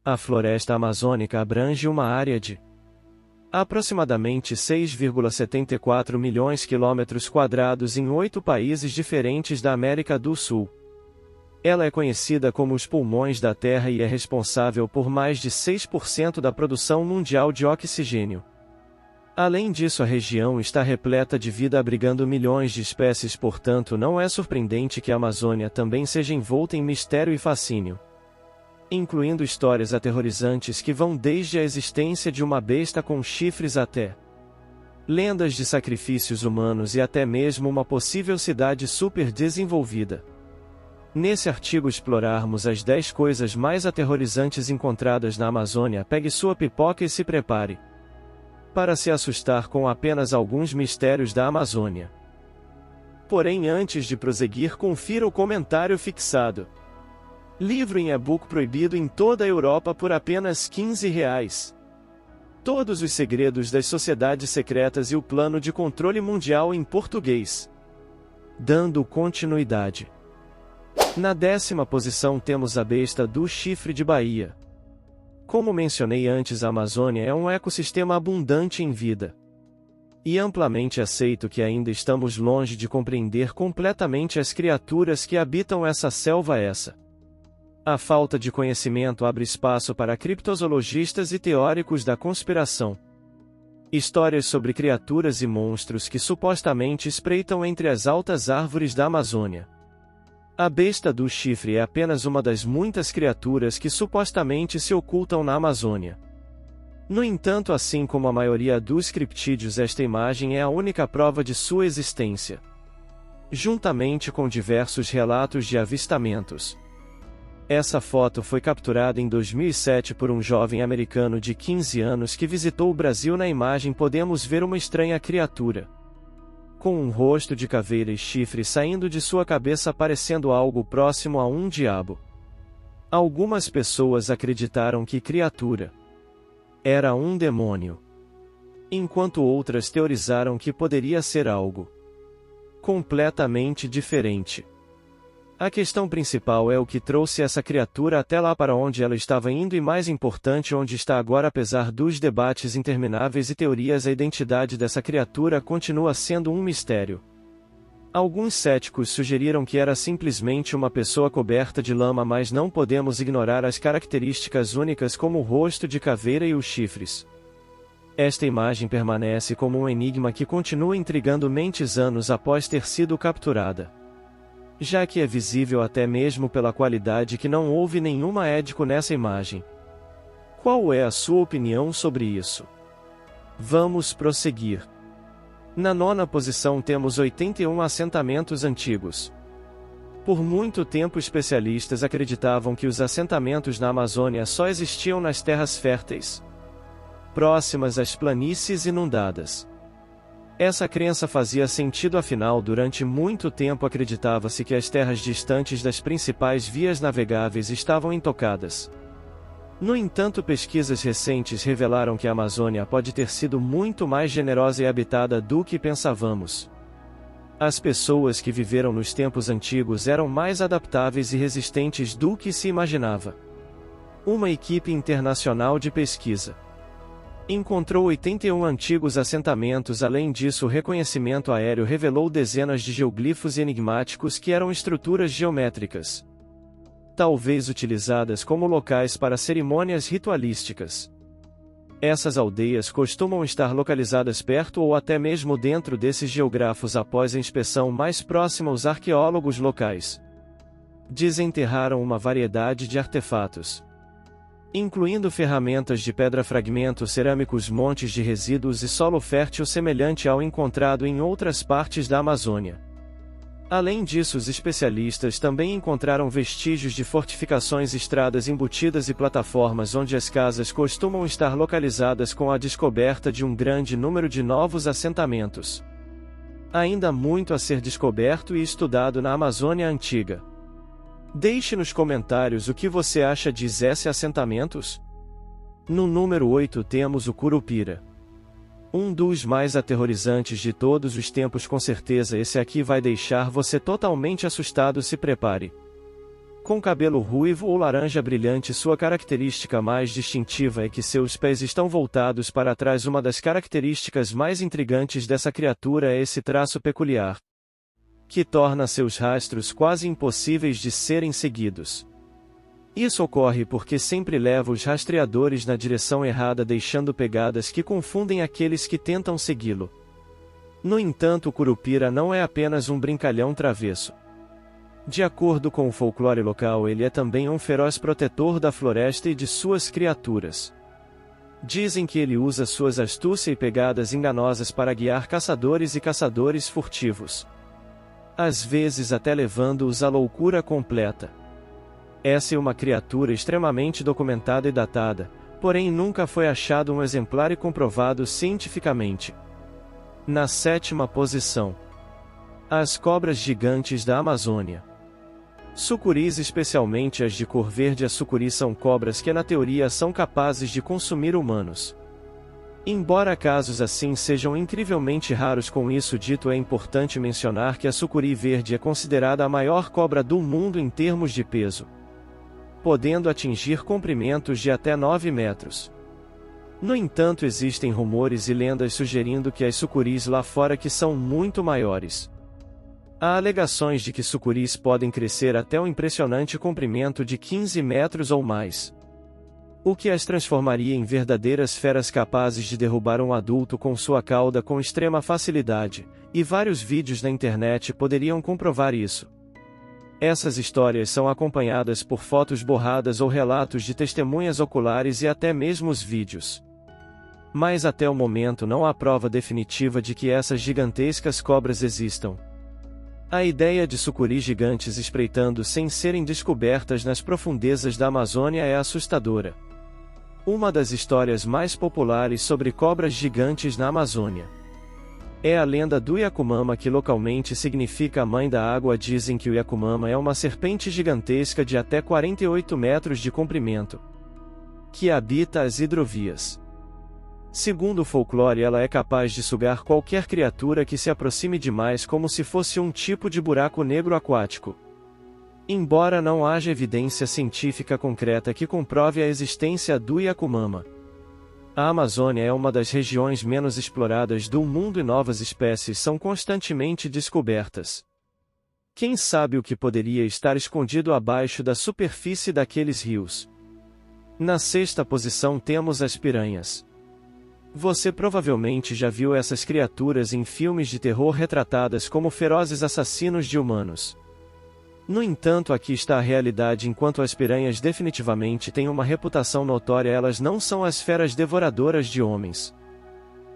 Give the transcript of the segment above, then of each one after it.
A floresta amazônica abrange uma área de aproximadamente 6,74 milhões de quilômetros quadrados em 8 países diferentes da América do Sul. Ela é conhecida como os pulmões da Terra e é responsável por mais de 6% da produção mundial de oxigênio. Além disso, a região está repleta de vida, abrigando milhões de espécies, portanto não é surpreendente que a Amazônia também seja envolta em mistério e fascínio, incluindo histórias aterrorizantes que vão desde a existência de uma besta com chifres até lendas de sacrifícios humanos e até mesmo uma possível cidade super desenvolvida. Nesse artigo explorarmos as 10 coisas mais aterrorizantes encontradas na Amazônia. Pegue sua pipoca e se prepare para se assustar com apenas alguns mistérios da Amazônia. Porém, antes de prosseguir, confira o comentário fixado. Livro em e-book proibido em toda a Europa por apenas R$15. Todos os segredos das sociedades secretas e o plano de controle mundial em português. Dando continuidade. Na 10ª posição temos a besta do chifre de Bahia. Como mencionei antes, a Amazônia é um ecossistema abundante em vida. E amplamente aceito que ainda estamos longe de compreender completamente as criaturas que habitam essa selva. A falta de conhecimento abre espaço para criptozoologistas e teóricos da conspiração. Histórias sobre criaturas e monstros que supostamente espreitam entre as altas árvores da Amazônia. A besta do chifre é apenas uma das muitas criaturas que supostamente se ocultam na Amazônia. No entanto, assim como a maioria dos criptídeos, esta imagem é a única prova de sua existência, juntamente com diversos relatos de avistamentos. Essa foto foi capturada em 2007 por um jovem americano de 15 anos que visitou o Brasil. Na imagem podemos ver uma estranha criatura com um rosto de caveira e chifres saindo de sua cabeça, parecendo algo próximo a um diabo. Algumas pessoas acreditaram que a criatura era um demônio, enquanto outras teorizaram que poderia ser algo completamente diferente. A questão principal é o que trouxe essa criatura até lá, para onde ela estava indo e, mais importante, onde está agora. Apesar dos debates intermináveis e teorias, a identidade dessa criatura continua sendo um mistério. Alguns céticos sugeriram que era simplesmente uma pessoa coberta de lama, mas não podemos ignorar as características únicas como o rosto de caveira e os chifres. Esta imagem permanece como um enigma que continua intrigando mentes anos após ter sido capturada, já que é visível até mesmo pela qualidade que não houve nenhuma édico nessa imagem. Qual é a sua opinião sobre isso? Vamos prosseguir. Na 9ª posição temos 81 assentamentos antigos. Por muito tempo, especialistas acreditavam que os assentamentos na Amazônia só existiam nas terras férteis, próximas às planícies inundadas. Essa crença fazia sentido, afinal, durante muito tempo acreditava-se que as terras distantes das principais vias navegáveis estavam intocadas. No entanto, pesquisas recentes revelaram que a Amazônia pode ter sido muito mais generosa e habitada do que pensávamos. As pessoas que viveram nos tempos antigos eram mais adaptáveis e resistentes do que se imaginava. Uma equipe internacional de pesquisa encontrou 81 antigos assentamentos. Além disso, o reconhecimento aéreo revelou dezenas de geoglifos enigmáticos que eram estruturas geométricas, talvez utilizadas como locais para cerimônias ritualísticas. Essas aldeias costumam estar localizadas perto ou até mesmo dentro desses geógrafos. Após a inspeção mais próxima, os arqueólogos locais desenterraram uma variedade de artefatos, incluindo ferramentas de pedra, fragmentos cerâmicos, montes de resíduos e solo fértil semelhante ao encontrado em outras partes da Amazônia. Além disso, os especialistas também encontraram vestígios de fortificações, estradas embutidas e plataformas onde as casas costumam estar localizadas, com a descoberta de um grande número de novos assentamentos. Ainda há muito a ser descoberto e estudado na Amazônia Antiga. Deixe nos comentários o que você acha desses assentamentos. No número 8 temos o Curupira, um dos mais aterrorizantes de todos os tempos. Com certeza esse aqui vai deixar você totalmente assustado. Se prepare Com cabelo ruivo ou laranja brilhante, sua característica mais distintiva é que seus pés estão voltados para trás. Uma das características mais intrigantes dessa criatura é esse traço peculiar, que torna seus rastros quase impossíveis de serem seguidos. Isso ocorre porque sempre leva os rastreadores na direção errada, deixando pegadas que confundem aqueles que tentam segui-lo. No entanto, o curupira não é apenas um brincalhão travesso. De acordo com o folclore local, ele é também um feroz protetor da floresta e de suas criaturas. Dizem que ele usa suas astúcias e pegadas enganosas para guiar caçadores e caçadores furtivos, às vezes até levando-os à loucura completa. Essa é uma criatura extremamente documentada e datada, porém nunca foi achado um exemplar e comprovado cientificamente. Na 7ª posição, as cobras gigantes da Amazônia. Sucuris, especialmente as de cor verde. As sucuris são cobras que na teoria são capazes de consumir humanos. Embora casos assim sejam incrivelmente raros, com isso dito, é importante mencionar que a sucuri verde é considerada a maior cobra do mundo em termos de peso, podendo atingir comprimentos de até 9 metros. No entanto, existem rumores e lendas sugerindo que as sucuris lá fora que são muito maiores. Há alegações de que sucuris podem crescer até um impressionante comprimento de 15 metros ou mais, o que as transformaria em verdadeiras feras capazes de derrubar um adulto com sua cauda com extrema facilidade, e vários vídeos na internet poderiam comprovar isso. Essas histórias são acompanhadas por fotos borradas ou relatos de testemunhas oculares e até mesmo os vídeos. Mas até o momento não há prova definitiva de que essas gigantescas cobras existam. A ideia de sucuris gigantes espreitando sem serem descobertas nas profundezas da Amazônia é assustadora. Uma das histórias mais populares sobre cobras gigantes na Amazônia é a lenda do Yakumama, que localmente significa a mãe da água. Dizem que o Yakumama é uma serpente gigantesca de até 48 metros de comprimento, que habita as hidrovias. Segundo o folclore, ela é capaz de sugar qualquer criatura que se aproxime demais, como se fosse um tipo de buraco negro aquático. Embora não haja evidência científica concreta que comprove a existência do Yakumama, a Amazônia é uma das regiões menos exploradas do mundo e novas espécies são constantemente descobertas. Quem sabe o que poderia estar escondido abaixo da superfície daqueles rios? Na 6ª posição temos as piranhas. Você provavelmente já viu essas criaturas em filmes de terror retratadas como ferozes assassinos de humanos. No entanto, aqui está a realidade. Enquanto as piranhas definitivamente têm uma reputação notória, elas não são as feras devoradoras de homens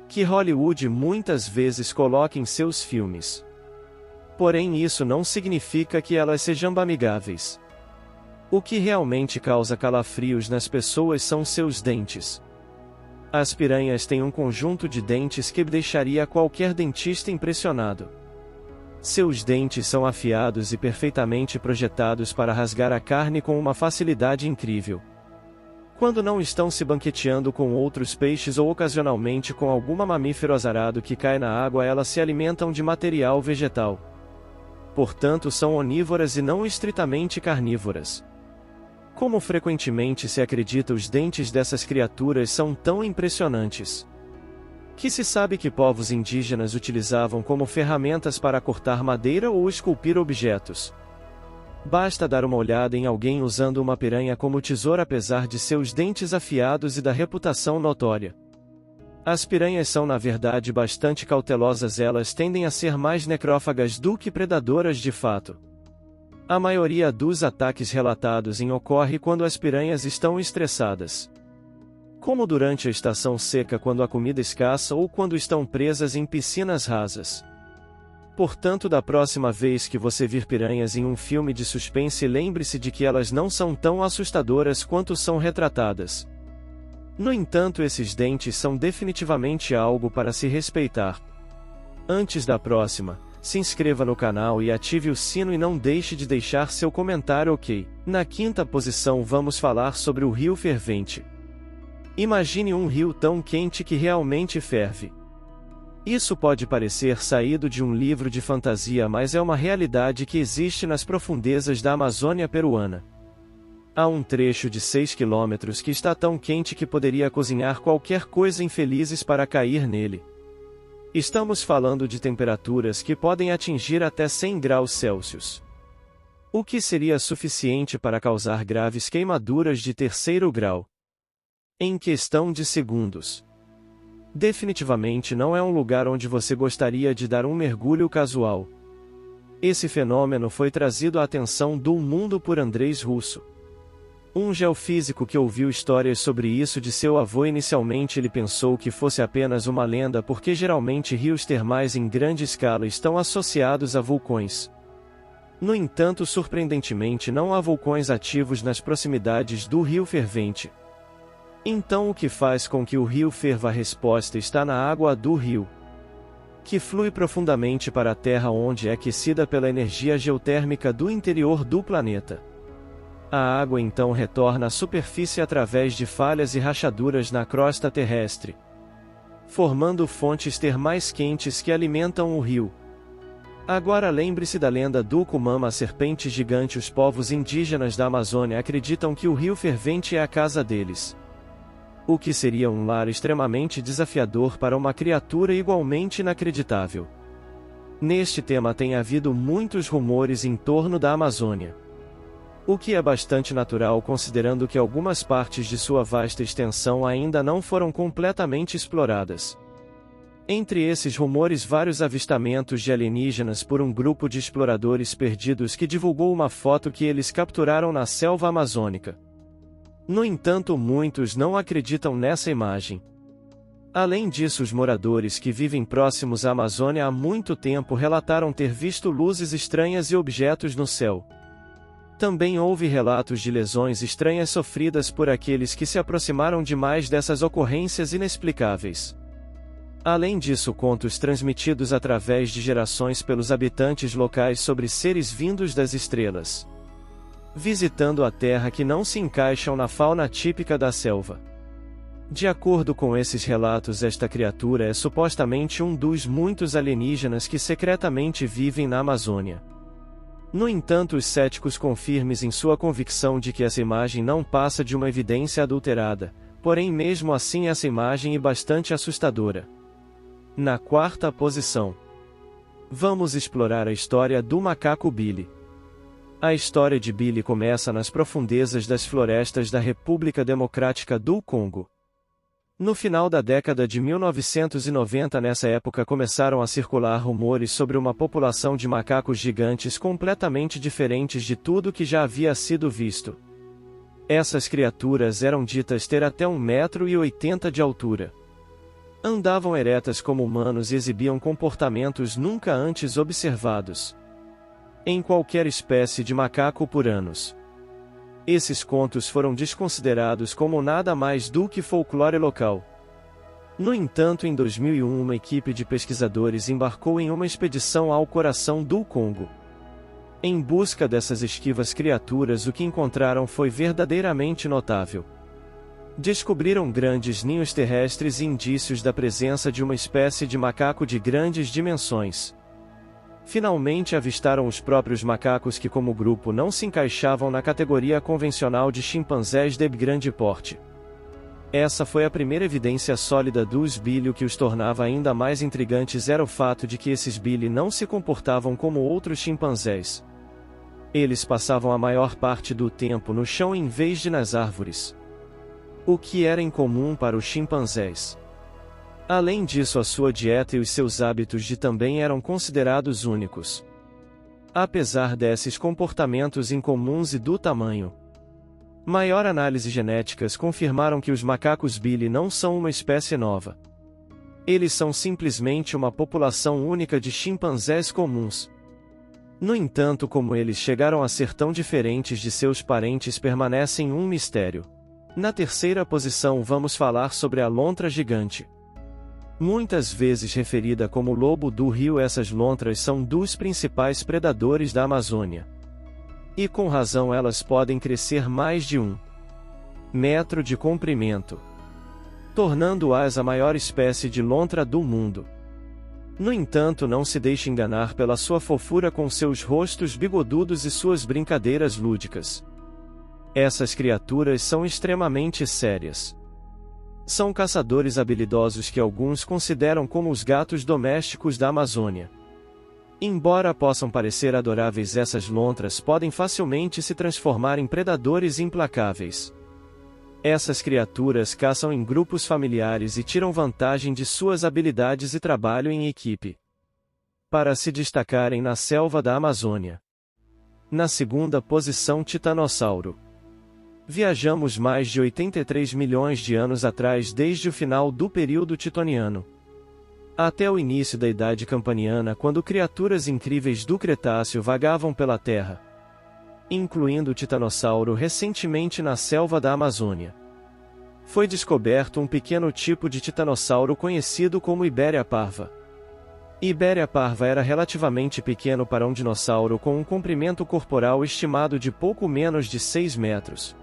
que Hollywood muitas vezes coloca em seus filmes. Porém, isso não significa que elas sejam amigáveis. O que realmente causa calafrios nas pessoas são seus dentes. As piranhas têm um conjunto de dentes que deixaria qualquer dentista impressionado. Seus dentes são afiados e perfeitamente projetados para rasgar a carne com uma facilidade incrível. Quando não estão se banqueteando com outros peixes ou ocasionalmente com algum mamífero azarado que cai na água, elas se alimentam de material vegetal. Portanto, são onívoras e não estritamente carnívoras. Como frequentemente se acredita, os dentes dessas criaturas são tão impressionantes que se sabe que povos indígenas utilizavam como ferramentas para cortar madeira ou esculpir objetos. Basta dar uma olhada em alguém usando uma piranha como tesoura. Apesar de seus dentes afiados e da reputação notória, as piranhas são na verdade bastante cautelosas. Elas tendem a ser mais necrófagas do que predadoras de fato. A maioria dos ataques relatados ocorre quando as piranhas estão estressadas, como durante a estação seca, quando a comida é escassa ou quando estão presas em piscinas rasas. Portanto, da próxima vez que você vir piranhas em um filme de suspense, lembre-se de que elas não são tão assustadoras quanto são retratadas. No entanto, esses dentes são definitivamente algo para se respeitar. Antes da próxima, se inscreva no canal e ative o sino, e não deixe de deixar seu comentário, ok? Na 5ª posição vamos falar sobre o rio fervente. Imagine um rio tão quente que realmente ferve. Isso pode parecer saído de um livro de fantasia, mas é uma realidade que existe nas profundezas da Amazônia peruana. Há um trecho de 6 quilômetros que está tão quente que poderia cozinhar qualquer coisa infelizes para cair nele. Estamos falando de temperaturas que podem atingir até 100 graus Celsius. O que seria suficiente para causar graves queimaduras de 3º grau. Em questão de segundos. Definitivamente não é um lugar onde você gostaria de dar um mergulho casual. Esse fenômeno foi trazido à atenção do mundo por Andrés Russo, um geofísico que ouviu histórias sobre isso de seu avô. Inicialmente ele pensou que fosse apenas uma lenda porque geralmente rios termais em grande escala estão associados a vulcões. No entanto, surpreendentemente não há vulcões ativos nas proximidades do rio fervente. Então o que faz com que o rio ferva? A resposta está na água do rio, que flui profundamente para a Terra, onde é aquecida pela energia geotérmica do interior do planeta. A água então retorna à superfície através de falhas e rachaduras na crosta terrestre, formando fontes termais quentes que alimentam o rio. Agora lembre-se da lenda do Kumama, a serpente gigante. Os povos indígenas da Amazônia acreditam que o rio fervente é a casa deles, o que seria um lar extremamente desafiador para uma criatura igualmente inacreditável. Neste tema tem havido muitos rumores em torno da Amazônia, o que é bastante natural considerando que algumas partes de sua vasta extensão ainda não foram completamente exploradas. Entre esses rumores, vários avistamentos de alienígenas por um grupo de exploradores perdidos que divulgou uma foto que eles capturaram na selva amazônica. No entanto, muitos não acreditam nessa imagem. Além disso, os moradores que vivem próximos à Amazônia há muito tempo relataram ter visto luzes estranhas e objetos no céu. Também houve relatos de lesões estranhas sofridas por aqueles que se aproximaram demais dessas ocorrências inexplicáveis. Além disso, contos transmitidos através de gerações pelos habitantes locais sobre seres vindos das estrelas, visitando a Terra, que não se encaixam na fauna típica da selva. De acordo com esses relatos, esta criatura é supostamente um dos muitos alienígenas que secretamente vivem na Amazônia. No entanto, os céticos confirmam em sua convicção de que essa imagem não passa de uma evidência adulterada, porém mesmo assim essa imagem é bastante assustadora. Na 4ª posição, vamos explorar a história do macaco Billy. A história de Billy começa nas profundezas das florestas da República Democrática do Congo. No final da década de 1990, nessa época começaram a circular rumores sobre uma população de macacos gigantes completamente diferentes de tudo que já havia sido visto. Essas criaturas eram ditas ter até 1,80 m de altura. Andavam eretas como humanos e exibiam comportamentos nunca antes observados em qualquer espécie de macaco por anos. Esses contos foram desconsiderados como nada mais do que folclore local. No entanto, em 2001, uma equipe de pesquisadores embarcou em uma expedição ao coração do Congo. Em busca dessas esquivas criaturas, o que encontraram foi verdadeiramente notável. Descobriram grandes ninhos terrestres e indícios da presença de uma espécie de macaco de grandes dimensões. Finalmente avistaram os próprios macacos que, como grupo, não se encaixavam na categoria convencional de chimpanzés de grande porte. Essa foi a primeira evidência sólida dos Billy. O que os tornava ainda mais intrigantes era o fato de que esses Billy não se comportavam como outros chimpanzés. Eles passavam a maior parte do tempo no chão em vez de nas árvores, o que era incomum para os chimpanzés. Além disso, a sua dieta e os seus hábitos de também eram considerados únicos. Apesar desses comportamentos incomuns e do tamanho maior, análises genéticas confirmaram que os macacos Billy não são uma espécie nova. Eles são simplesmente uma população única de chimpanzés comuns. No entanto, como eles chegaram a ser tão diferentes de seus parentes permanecem um mistério. Na 3ª posição, vamos falar sobre a lontra gigante. Muitas vezes referida como lobo do rio, essas lontras são dos principais predadores da Amazônia. E com razão, elas podem crescer mais de 1 metro de comprimento, tornando-as a maior espécie de lontra do mundo. No entanto, não se deixe enganar pela sua fofura com seus rostos bigodudos e suas brincadeiras lúdicas. Essas criaturas são extremamente sérias. São caçadores habilidosos que alguns consideram como os gatos domésticos da Amazônia. Embora possam parecer adoráveis, essas lontras podem facilmente se transformar em predadores implacáveis. Essas criaturas caçam em grupos familiares e tiram vantagem de suas habilidades e trabalho em equipe, para se destacarem na selva da Amazônia. Na segunda posição, Titanossauro. Viajamos mais de 83 milhões de anos atrás, desde o final do período titoniano até o início da Idade Campaniana, quando criaturas incríveis do Cretáceo vagavam pela Terra, incluindo o titanossauro recentemente na selva da Amazônia. Foi descoberto um pequeno tipo de titanossauro conhecido como Iberia parva. Iberia parva era relativamente pequeno para um dinossauro com um comprimento corporal estimado de pouco menos de 6 metros.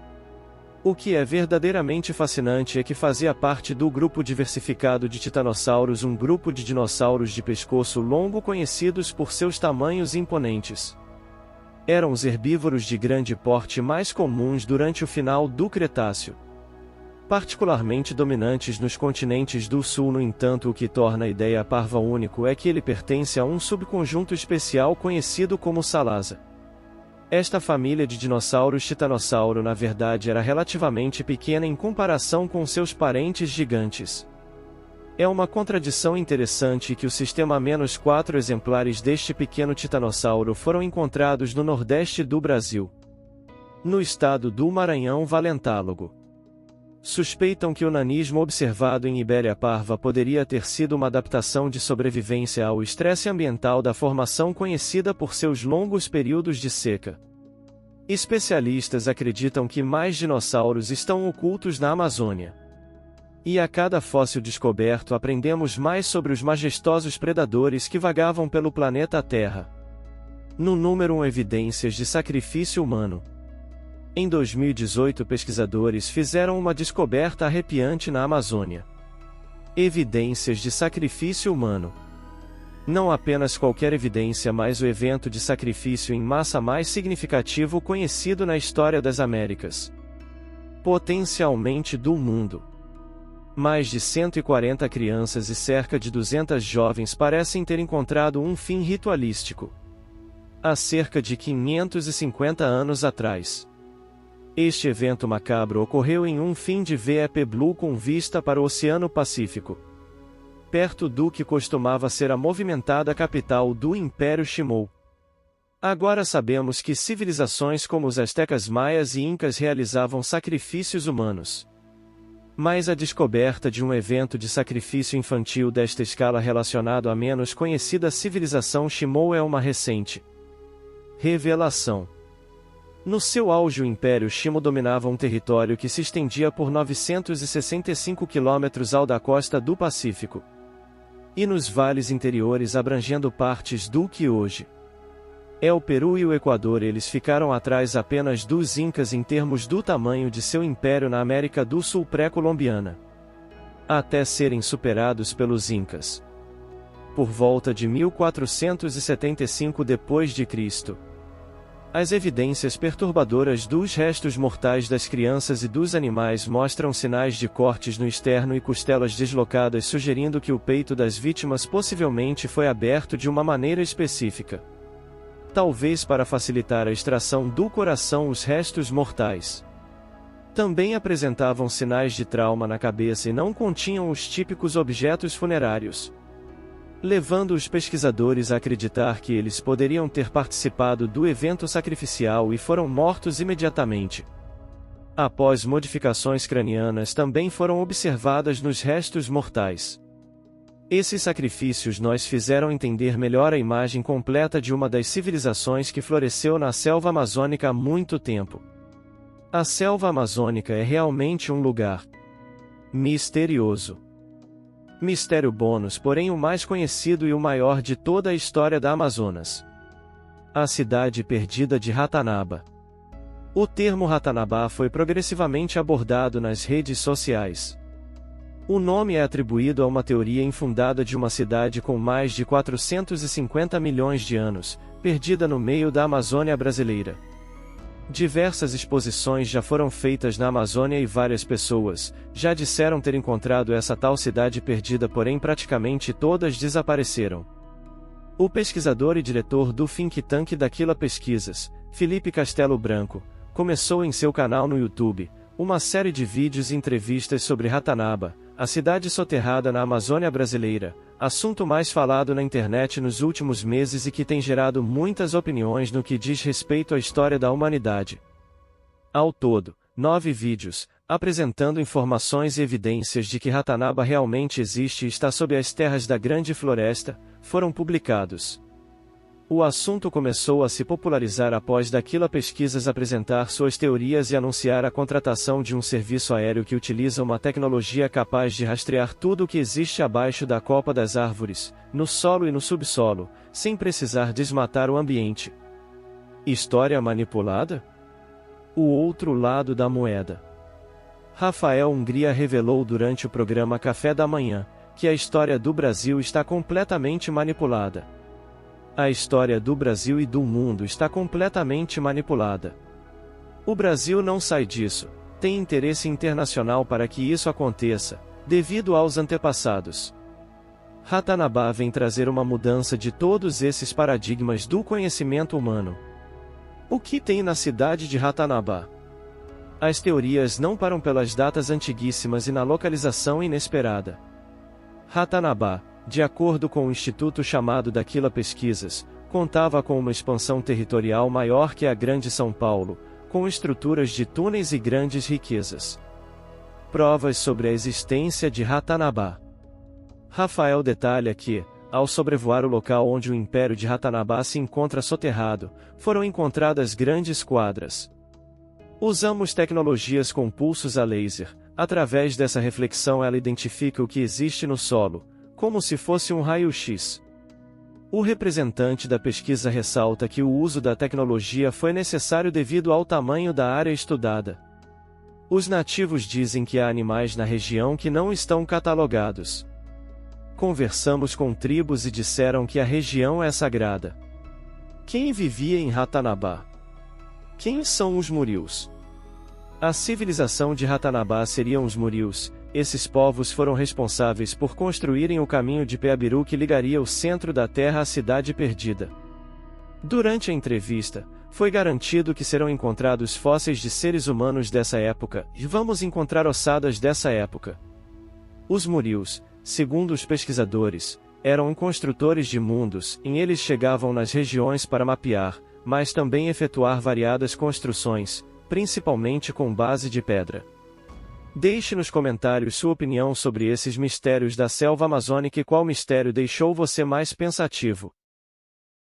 O que é verdadeiramente fascinante é que fazia parte do grupo diversificado de titanossauros, um grupo de dinossauros de pescoço longo conhecidos por seus tamanhos imponentes. Eram os herbívoros de grande porte mais comuns durante o final do Cretáceo, particularmente dominantes nos continentes do sul. No entanto, o que torna a Iberia parva único é que ele pertence a um subconjunto especial conhecido como Salasa. Esta família de dinossauros titanossauro na verdade era relativamente pequena em comparação com seus parentes gigantes. É uma contradição interessante que o sistema -4 exemplares deste pequeno titanossauro foram encontrados no nordeste do Brasil, no estado do Maranhão Valentálogo. Suspeitam que o nanismo observado em Iberia parva poderia ter sido uma adaptação de sobrevivência ao estresse ambiental da formação, conhecida por seus longos períodos de seca. Especialistas acreditam que mais dinossauros estão ocultos na Amazônia. E a cada fóssil descoberto aprendemos mais sobre os majestosos predadores que vagavam pelo planeta Terra. No número 1, evidências de sacrifício humano. Em 2018, pesquisadores fizeram uma descoberta arrepiante na Amazônia. Evidências de sacrifício humano. Não apenas qualquer evidência, mas o evento de sacrifício em massa mais significativo conhecido na história das Américas, potencialmente do mundo. Mais de 140 crianças e cerca de 200 jovens parecem ter encontrado um fim ritualístico há cerca de 550 anos atrás. Este evento macabro ocorreu em um fim de VEP Blue com vista para o Oceano Pacífico, perto do que costumava ser a movimentada capital do Império Shimou. Agora sabemos que civilizações como os astecas, maias e incas realizavam sacrifícios humanos. Mas a descoberta de um evento de sacrifício infantil desta escala relacionado à menos conhecida civilização Shimou é uma recente revelação. No seu auge, o Império Shimou dominava um território que se estendia por 965 quilômetros ao da costa do Pacífico e nos vales interiores, abrangendo partes do que hoje é o Peru e o Equador. Eles ficaram atrás apenas dos Incas em termos do tamanho de seu império na América do Sul pré-colombiana, até serem superados pelos Incas por volta de 1475 d.C. As evidências perturbadoras dos restos mortais das crianças e dos animais mostram sinais de cortes no externo e costelas deslocadas, sugerindo que o peito das vítimas possivelmente foi aberto de uma maneira específica, talvez para facilitar a extração do coração. Os restos mortais também apresentavam sinais de trauma na cabeça e não continham os típicos objetos funerários, levando os pesquisadores a acreditar que eles poderiam ter participado do evento sacrificial e foram mortos imediatamente. Após, modificações cranianas também foram observadas nos restos mortais. Esses sacrifícios nos fizeram entender melhor a imagem completa de uma das civilizações que floresceu na selva amazônica há muito tempo. A selva amazônica é realmente um lugar misterioso. Mistério bônus, porém o mais conhecido e o maior de toda a história da Amazonas. A cidade perdida de Ratanaba. O termo Ratanabá foi progressivamente abordado nas redes sociais. O nome é atribuído a uma teoria infundada de uma cidade com mais de 450 milhões de anos, perdida no meio da Amazônia brasileira. Diversas exposições já foram feitas na Amazônia e várias pessoas já disseram ter encontrado essa tal cidade perdida, porém praticamente todas desapareceram. O pesquisador e diretor do think tank Daquila Pesquisas, Felipe Castelo Branco, começou em seu canal no YouTube uma série de vídeos e entrevistas sobre Ratanaba, a cidade soterrada na Amazônia brasileira, assunto mais falado na internet nos últimos meses e que tem gerado muitas opiniões no que diz respeito à história da humanidade. Ao todo, 9 vídeos, apresentando informações e evidências de que Ratanaba realmente existe e está sob as terras da Grande Floresta, foram publicados. O assunto começou a se popularizar após Daquila Pesquisas apresentar suas teorias e anunciar a contratação de um serviço aéreo que utiliza uma tecnologia capaz de rastrear tudo o que existe abaixo da copa das árvores, no solo e no subsolo, sem precisar desmatar o ambiente. História manipulada? O outro lado da moeda. Rafael Hungria revelou durante o programa Café da Manhã que a história do Brasil está completamente manipulada. A história do Brasil e do mundo está completamente manipulada. O Brasil não sai disso, tem interesse internacional para que isso aconteça, devido aos antepassados. Ratanaba vem trazer uma mudança de todos esses paradigmas do conhecimento humano. O que tem na cidade de Ratanaba? As teorias não param pelas datas antiguíssimas e na localização inesperada. Ratanaba, de acordo com o instituto chamado Daquila Pesquisas, contava com uma expansão territorial maior que a Grande São Paulo, com estruturas de túneis e grandes riquezas. Provas sobre a existência de Ratanaba. Rafael detalha que, ao sobrevoar o local onde o Império de Ratanaba se encontra soterrado, foram encontradas grandes quadras. Usamos tecnologias com pulsos a laser. Através dessa reflexão ela identifica o que existe no solo, como se fosse um raio-x. O representante da pesquisa ressalta que o uso da tecnologia foi necessário devido ao tamanho da área estudada. Os nativos dizem que há animais na região que não estão catalogados. Conversamos com tribos e disseram que a região é sagrada. Quem vivia em Ratanaba? Quem são os Murius? A civilização de Ratanaba seriam os Murius. Esses povos foram responsáveis por construírem o caminho de Peabiru que ligaria o centro da Terra à cidade perdida. Durante a entrevista, foi garantido que serão encontrados fósseis de seres humanos dessa época, e vamos encontrar ossadas dessa época. Os Murius, segundo os pesquisadores, eram construtores de mundos, e eles chegavam nas regiões para mapear, mas também efetuar variadas construções, principalmente com base de pedra. Deixe nos comentários sua opinião sobre esses mistérios da selva amazônica e qual mistério deixou você mais pensativo.